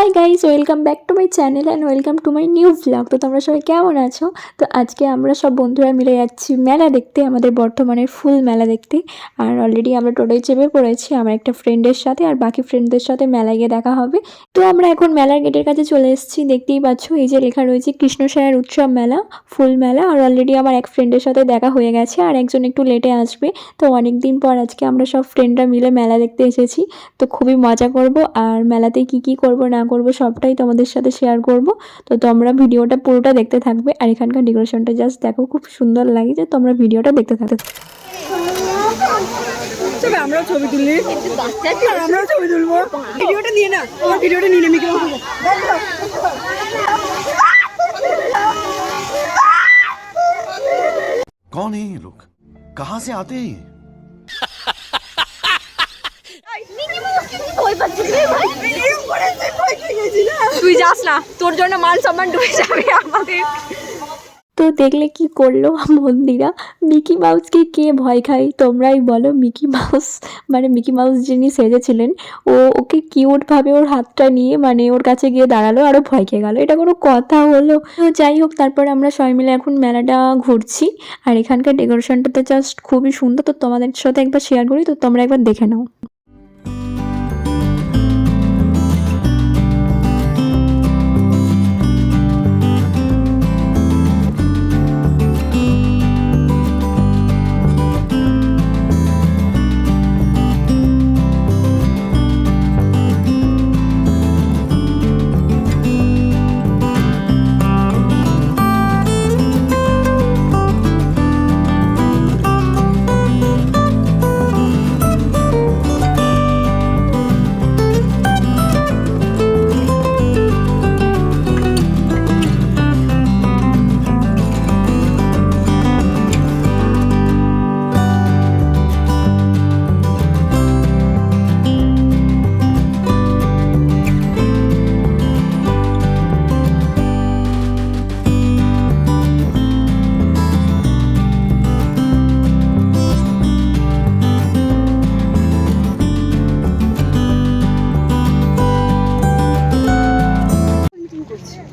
Hi guys, welcome back to my channel and welcome to my new blog. তো তোমরা সবাই কেমন আছো? তো আজকে আমরা সব বন্ধুরা মিলে যাচ্ছি মেলা দেখতে, আমাদের বর্ধমানের ফুল মেলা দেখতে। আর অলরেডি আমরা টোটোয় চেপে পড়েছি আমার একটা ফ্রেন্ডের সাথে, আর বাকি ফ্রেন্ডদের সাথে মেলায় গিয়ে দেখা হবে। তো আমরা এখন মেলার গেটের কাছে চলে এসেছি। দেখতেই পাচ্ছ এই যে লেখা রয়েছে কৃষ্ণসায়র উৎসব মেলা, ফুল মেলা। আর অলরেডি আমার এক ফ্রেন্ডের সাথে দেখা হয়ে গেছে, আর একজন একটু লেটে আসবে। তো অনেক দিন পর আজকে আমরা সব ফ্রেন্ডরা মিলে মেলা দেখতে এসেছি। তো খুবই মজা করব, আর মেলাতে কি করব না করব সবটাই তোমাদের সাথে শেয়ার করব। তো তোমরা ভিডিওটা পুরোটা দেখতে থাকবে। আর এখানকার ডেকোরেশনটা জাস্ট দেখো, খুব সুন্দর লাগে। যে তোমরা ভিডিওটা দেখতে থাকবে। আমরাও ছবি তুলি, আমরাও ছবি তুলবো। ভিডিওটা নিয়ে না, আমার ভিডিওটা নিয়ে নেবে। कौन है ये लोग? कहां से आते हैं? তুই যাস না, তোর জন্য মান সম্মান ডুবে যাবে আমাদের। তো দেখলে কি করলো বন্দিরা, মিকি মাউসকে কে ভয় খায় তোমরাই বলো। মিকি মাউস মানে মিকি মাউস যিনি সেজেছিলেন, ওকে কিউটভাবে ওর হাতটা নিয়ে মানে ওর কাছে গিয়ে দাঁড়ালো, আরও ভয় খেয়ে গেল। এটা কোনো কথা হলো? তো যাই হোক, তারপর আমরা সবাই মিলে এখন মেলাটা ঘুরছি। আর এখানকার ডেকোরেশনটা তো জাস্ট খুবই সুন্দর। তো তোমাদের সাথে একবার শেয়ার করি, তো তোমরা একবার দেখে নাও।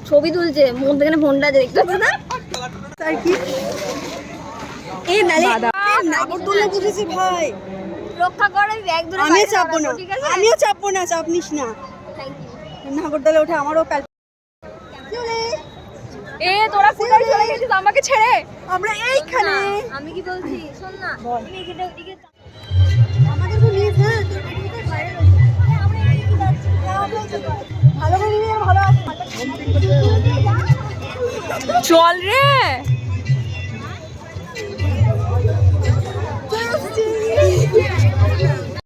ছবি তুলছে, মধ্যখানে ফোনটা দেখতে পাচ্ছ না? তার কি এই নালে নাগরদোলা বুঝেছি ভাই, রক্ষা করে ব্যাগ ধরে আমি চাপবো না, ঠিক আছে? আমিও চাপবো না, চাপ নিস না। Thank you. নাগরদোলা ওঠে আমারও প্যাল। এ তোরা কোথায় চলে গেছিস আমাকে ছেড়ে? আমরা এইখানে। আমি কি বলছি শোন না, তুমি এদিকে ওদিকে আমাদের তো নিয়ে হ্যাঁ তোর ভিডিওতে ভাইরাল হচ্ছে। আমরা এদিকে যাচ্ছি, ভালো করে নিয়ে ভালো আছে। চল রে।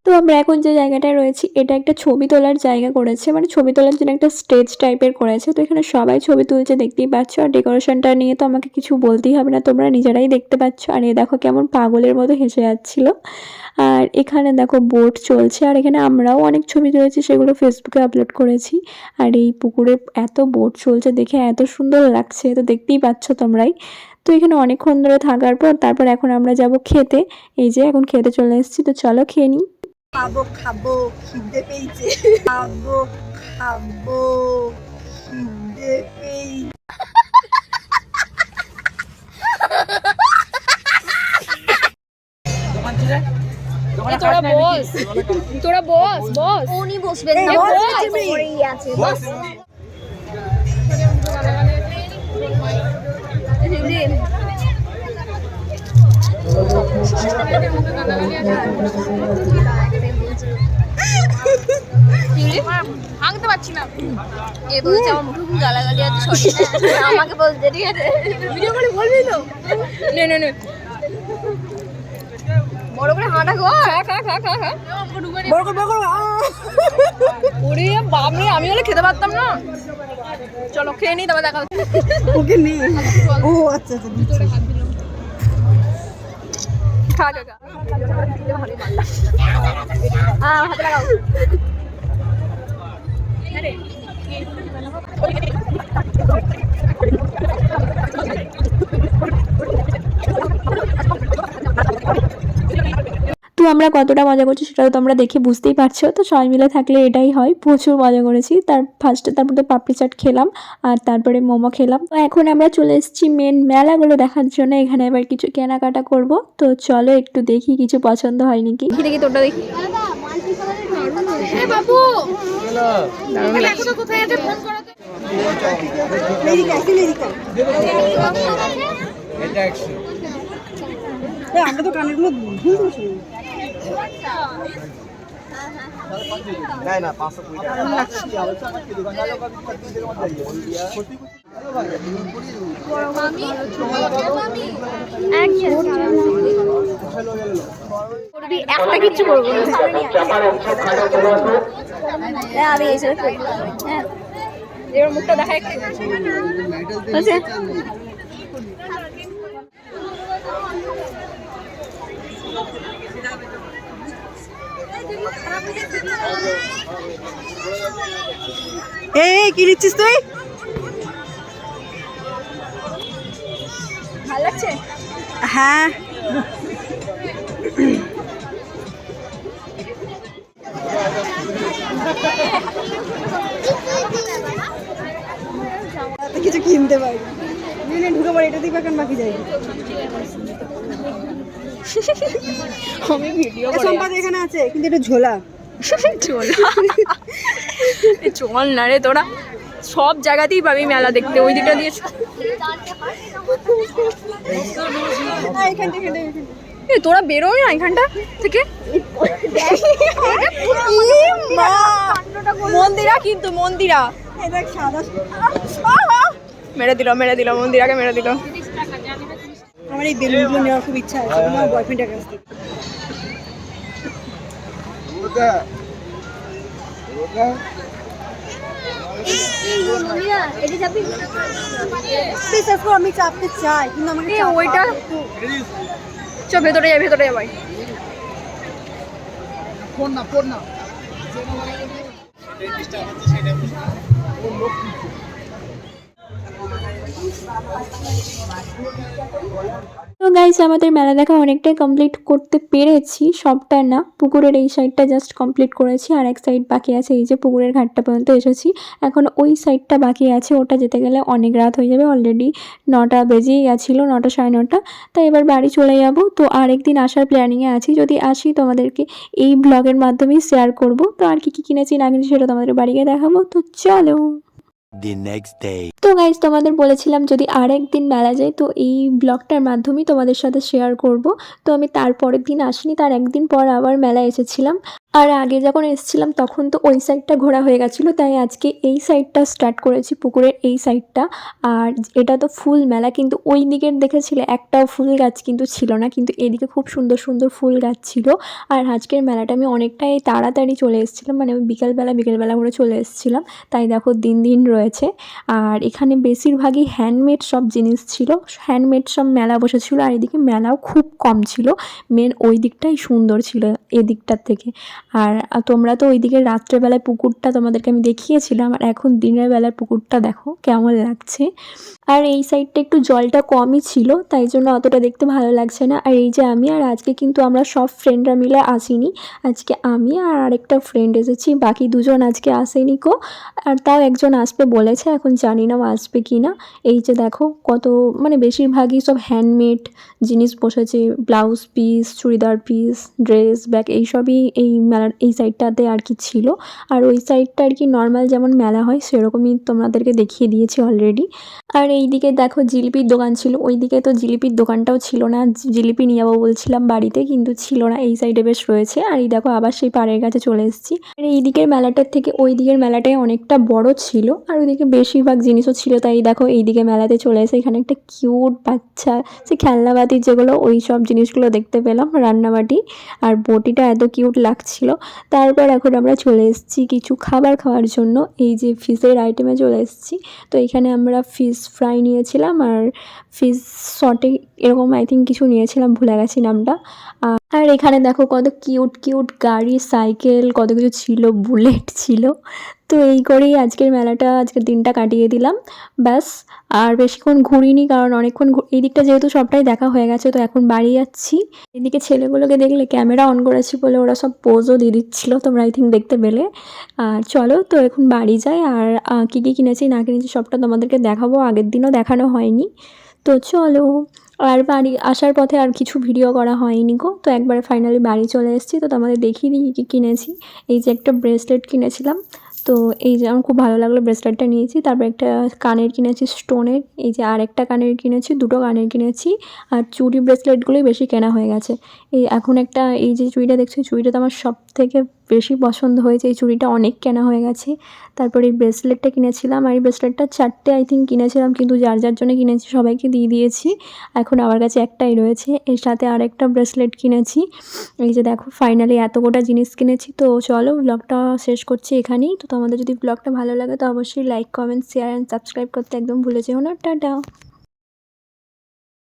তো আমরা এখন যে জায়গাটায় রয়েছি, এটা একটা ছবি তোলার জায়গা করেছে, মানে ছবি তোলার জন্য একটা স্টেজ টাইপের করেছে। তো এখানে সবাই ছবি তুলছে, দেখতেই পাচ্ছ। আর ডেকোরেশনটা নিয়ে তো আমাকে কিছু বলতেই হবে না, তোমরা নিজেরাই দেখতে পাচ্ছ। আর এ দেখো কেমন পাগলের মতো হেসে যাচ্ছিল। আর এখানে দেখো বোট চলছে, আর এখানে আমরাও অনেক ছবি তুলেছি, সেগুলো ফেসবুকে আপলোড করেছি। আর এই পুকুরে এত বোট চলছে দেখে এত সুন্দর লাগছে, তো দেখতেই পাচ্ছ তোমরাই। তো এখানে অনেকক্ষণ ধরে থাকার পর তারপর এখন আমরা যাব খেতে। এই যে এখন খেতে চলে এসেছি, তো চলো খেয়ে নিই। খাবো খাবো খিদে পেয়েছে, খাবো খাবো খিদে পেয়েছে। তোরা বস, তোরা বস বস। উনি বসবেন না, পরেই আছে বস। ভাঙতে পারছি না। এ বলছে আমার মুখে খুব গালাগালি আছে, আমাকে বলছে ঠিক আছে ভিডিও করে বলবি তো। নে নে নে বড় করে হাঁটা গো, খা খা খা খা। বড় করে বড় করে ওরে বাপ রে, আমি হলে খেতে পারতাম না। চলো খেয়ে নি, তবে দেখা হচ্ছে। ওকে নে। ও আচ্ছা আচ্ছা দিচ্ছি। খা খা খা। হাতে লাগাও। তো আমরা কতটা মজা করছি সেটাও তোমরা দেখে বুঝতেই পারছো। তো সবাই মিলে থাকলে এটাই হয়, প্রচুর মজা করেছি। তারপর তো পাপড়ি চাট খেলাম আর তারপরে মোমো খেলাম। তো এখন আমরা চলে এসেছি মেন মেলাগুলো দেখার জন্য। এখানে এবার কিছু কেনাকাটা করব। তো চলো একটু দেখি কিছু পছন্দ হয় নাকি। দেখি তোরটা দেখি। বাবু কোথায় আছে ফোন করো তো। আমরা তো কানের গুলো ভুল করছি। একটা কিচ্ছু করবো না। আমি এই এবার মুখটা দেখা একটু। এই কি নিচ্ছিস তুই? ভালো লাগছে? হ্যাঁ কিছু কিনতে পারি ঢুকে পড়ে, এটা দিবে এখন বাকি যাই। আমি ভিডিও সম্পাদ এখানে আছে কিন্তু এটা ঝোলা। চল না রে, তোরা সব জায়গাতেই পাবি মেলা দেখতে। ওই দিকটা দিয়ে তোরা বেরোই না এখানটা থেকে। মন্দিরা কিন্তু মন্দিরা মেরে দিল মন্দিরাকে মেরে দিল। আমার এই বেলুনগুলো নেওয়ার খুব ইচ্ছা আছে আমার বয়ফ্রেন্ডের কাছ থেকে। আমি চাপতে চাই কিন্তু আমাকে ওইটা চ ভেতরে যাই ভাই। তো গাইস আমাদের মেলা দেখা অনেকটাই কমপ্লিট করতে পেরেছি, সবটা না। পুকুরের এই সাইডটা জাস্ট কমপ্লিট করেছি, আর এক সাইড বাকি আছে। এই যে পুকুরের ঘাটটা পর্যন্ত এসেছি, এখন ওই সাইডটা বাকি আছে। ওটা যেতে গেলে অনেক রাত হয়ে যাবে, অলরেডি 9টা বেজেই গেছিলো, 9টা 9:30। তাই এবার বাড়ি চলে যাব। তো আরেকদিন আসার প্ল্যানিংয়ে আছি, যদি আসি তোমাদেরকে এই ব্লগের মাধ্যমেই শেয়ার করব। তো আর কি কিনেছি না কিনেছি সেটা তোমাদের বাড়ি গিয়ে দেখাবো। তো চলো। The next day. তো গাইজ তোমাদের বলেছিলাম যদি আর একদিন মেলা যায় তো এই ব্লগটার মাধ্যমেই তোমাদের সাথে শেয়ার করব। তো আমি তারপরের দিন আসিনি, তার একদিন পর আবার মেলা এসেছিলাম। আর আগে যখন এসেছিলাম তখন তো ওই সাইডটা ঘোরা হয়ে গেছিলো, তাই আজকে এই সাইডটা স্টার্ট করেছি, পুকুরের এই সাইডটা। আর এটা তো ফুল মেলা, কিন্তু ওই দিকের দেখেছিলে একটাও ফুল গাছ কিন্তু ছিল না, কিন্তু এদিকে খুব সুন্দর সুন্দর ফুল গাছ ছিল। আর আজকের মেলাটা আমি অনেকটাই তাড়াতাড়ি চলে এসেছিলাম, মানে আমি বিকেলবেলা করে চলে এসেছিলাম। তাই দেখো দিন রয়েছে। আর এখানে বেশিরভাগই হ্যান্ডমেড সব জিনিস ছিল, হ্যান্ডমেড সব মেলা বসেছিল। আর এদিকে মেলাও খুব কম ছিল, মেন ওই দিকটাই সুন্দর ছিল এদিকটার থেকে। আর তোমরা তো ওইদিকে রাত্রেবেলায় পুকুরটা তোমাদেরকে আমি দেখিয়েছিলাম, আর এখন দিনের বেলার পুকুরটা দেখো কেমন লাগছে। আর এই সাইডটা একটু জলটা কমই ছিল, তাই জন্য অতটা দেখতে ভালো লাগছে না। আর এই যে আমি, আর আজকে কিন্তু আমরা সব ফ্রেন্ডরা মিলে আসিনি, আজকে আমি আর আরেকটা ফ্রেন্ড এসেছি, বাকি দুজন আজকে আসেনি কো। আর তাও একজন আসবে বলেছে, এখন জানি না আসবে কি না। এই যে দেখো কত, মানে বেশিরভাগই সব হ্যান্ডমেড জিনিস বসেছে, blouse piece, churidar piece, dress, bag, এইসবই এই মেলার এই সাইডটাতে আর কি ছিল। আর ওই সাইডটা আর কি নর্মাল যেমন মেলা হয় সেরকমই তোমাদেরকে দেখিয়ে দিয়েছি অলরেডি। আর এই দিকে দেখো জিলিপির দোকান ছিল, ওই দিকে তো জিলিপির দোকানটাও ছিল না। জিলিপি নিয়ে যাবো বলছিলাম বাড়িতে, কিন্তু ছিল না। এই সাইডে বেশ রয়েছে। আর এই দেখো আবার সেই পাড়ের কাছে চলে এসেছি। আর এই দিকের মেলাটার থেকে ওই দিকের মেলাটাই অনেকটা বড় ছিল, আর ওইদিকে বেশিরভাগ জিনিসও ছিল। তাই দেখো এই দিকে মেলাতে চলে এসে এখানে একটা কিউট বাচ্চা, সে খেলনাবাতি যেগুলো, ওই সব জিনিসগুলো দেখতে পেলাম, রান্নাবাটি। আর বটিটা এত কিউট লাগছিল। তারপর এখন আমরা চলে এসেছি কিছু খাবার খাওয়ার জন্য, এই যে ফিশের আইটেমে চলে এসেছি। তো এখানে আমরা ফিশ ফ্রাই নিয়েছিলাম আর ফিশ সটে এরকম আই থিঙ্ক কিছু নিয়েছিলাম, ভুলে গেছি নামটা। আর আর এখানে দেখো কত কিউট কিউট গাড়ি, সাইকেল, কত কিছু ছিল, বুলেট ছিল। তো এই করেই আজকের মেলাটা, আজকের দিনটা কাটিয়ে দিলাম। ব্যাস, আর বেশিক্ষণ ঘুরিনি, কারণ অনেকক্ষণ এই দিকটা যেহেতু সবটাই দেখা হয়ে গেছে, তো এখন বাড়ি যাচ্ছি। এদিকে ছেলেগুলোকে দেখলে ক্যামেরা অন করেছি বলে ওরা সব পোজও দিয়ে দিচ্ছিলো, তোমরা আই থিঙ্ক দেখতে পেলে। আর চলো তো এখন বাড়ি যাই, আর কী কী কিনেছি না কিনেছি সবটা তোমাদেরকে দেখাবো, আগের দিনও দেখানো হয়নি। তো চলো। আর বাড়ি আসার পথে আর কিছু ভিডিও করা হয়নি গো, তো একবারে ফাইনালি বাড়ি চলে এসেছি। তো তোমাদের দেখিয়ে দিই কী কিনেছি। এই যে একটা ব্রেসলেট কিনেছিলাম, তো এই যে আমার খুব ভালো লাগলো ব্রেসলেটটা নিয়েছি। তারপর একটা কানের কিনেছি স্টোনের, এই যে আর একটা কানের কিনেছি, দুটো কানের কিনেছি। আর চুড়ি ব্রেসলেটগুলোই বেশি কেনা হয়ে গেছে। এই এখন একটা এই যে চুড়িটা দেখছো, চুড়িটা তো আমার সব থেকে বেশি পছন্দ হয়েছে, এই চুড়িটা অনেক কেনা হয়ে গেছে। তারপর এই ব্রেসলেটটা কিনেছিলাম, আর এই ব্রেসলেটটা 4টে আই থিঙ্ক কিনেছিলাম, কিন্তু যার যার জন্য কিনেছি সবাইকে দিয়ে দিয়েছি। এখন আমার কাছে একটাই রয়েছে। এর সাথে আরেকটা ব্রেসলেট কিনেছি। এই যে দেখো ফাইনালি এত গোটা জিনিস কিনেছি। তো চলো ব্লগটা শেষ করছি এখানেই। তো তোমাদের যদি ব্লগটা ভালো লাগে তো অবশ্যই like, comment, share and subscribe করতে একদম ভুলে যেও না। টাটা।